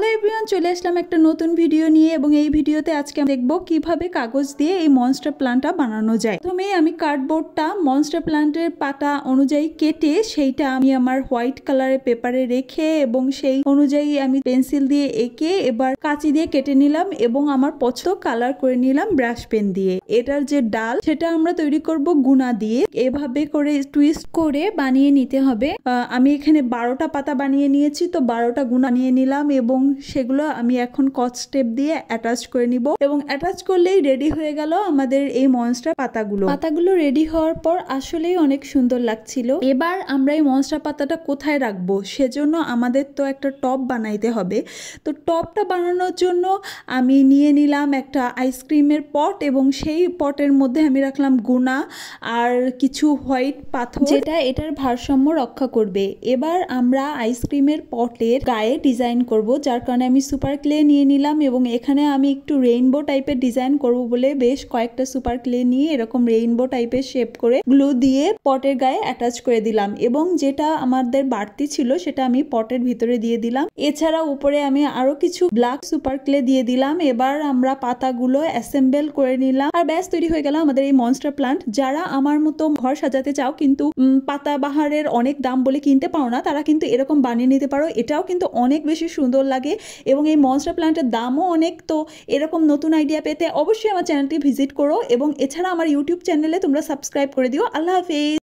Hello everyone, চলে আসলাম একটা নতুন ভিডিও নিয়ে এবং এই ভিডিওতে আজকে আমি দেখব কিভাবে কাগজ দিয়ে এই মনস্টার প্ল্যান্টটা বানানো যায়। প্রথমে আমি কার্ডবোর্ডটা মনস্টার প্ল্যান্টের পাতা অনুযায়ী কেটে সেইটা আমি আমার হোয়াইট কালারের পেপারে রেখে এবং সেই অনুযায়ী আমি পেন্সিল দিয়ে এঁকে এবার কাঁচি দিয়ে কেটে নিলাম এবং আমার পছন্দ কালার করে নিলাম ব্রাশ পেন দিয়ে। এটার যে ডাল সেটা আমরা তৈরি করব গুনা দিয়ে। এভাবে করে টুইস্ট করে বানিয়ে নিতে হবে। আমি এখানে 12টা পাতা বানিয়ে নিয়েছি, তো 12টা গুনা নিয়ে নিলাম এবং সেগুলো আমি এখন কট স্টেপ দিয়ে অ্যাটাচ করে নিব এবং অ্যাটাচ করলেই রেডি হয়ে গেল আমাদের এই মনস্টার পাতাগুলো রেডি হওয়ার পর আসলেই অনেক সুন্দর লাগছিল। এবার আমরা এই মনস্টার পাতাটা কোথায় রাখবো, সেজন্য আমাদের তো একটা টব বানাইতে হবে। তো টবটা বানানোর জন্য আমি নিয়ে নিলাম একটা আইসক্রিমের পট এবং সেই পটের মধ্যে আমি রাখলাম গুনা আর কিছু হোয়াইট পাথর, যেটা এটার ভারসাম্য রক্ষা করবে। এবার আমরা আইসক্রিমের পটের গায়ে ডিজাইন করব, যার কারণে আমি সুপার ক্লে নিয়ে নিলাম এবং এখানে আমি একটু রেইনবো টাইপের ডিজাইন করব বলে বেশ কয়েকটা সুপার ক্লে নিয়ে এরকম রেইনবো টাইপের শেপ করে গ্লু দিয়ে পটের গায়ে অ্যাটাচ করে দিলাম এবং যেটা আমাদের বাড়তি ছিল সেটা আমি পটের ভিতরে দিয়ে দিলাম। এছাড়া উপরে আমি আরো কিছু ব্ল্যাক সুপার ক্লে দিয়ে দিলাম। এবার আমরা পাতাগুলো অ্যাসেম্বল করে নিলাম আর ব্যাস তৈরি হয়ে গেল আমাদের এই মনস্টার প্ল্যান্ট। যারা আমার মতো ঘর সাজাতে চাও কিন্তু পাতা বাহারের অনেক দাম বলে কিনতে পারো না, তারা কিন্তু এরকম বানিয়ে নিতে পারো। এটাও কিন্তু অনেক বেশি সুন্দর লাগে এবং এই মনস্টার প্ল্যান্টের দামও অনেক। তো এরকম নতুন আইডিয়া পেতে অবশ্যই আমার চ্যানেলটি ভিজিট করো এবং এছাড়া আমার ইউটিউব চ্যানেলে তোমরা সাবস্ক্রাইব করে দিও। আল্লাহ হাফেজ।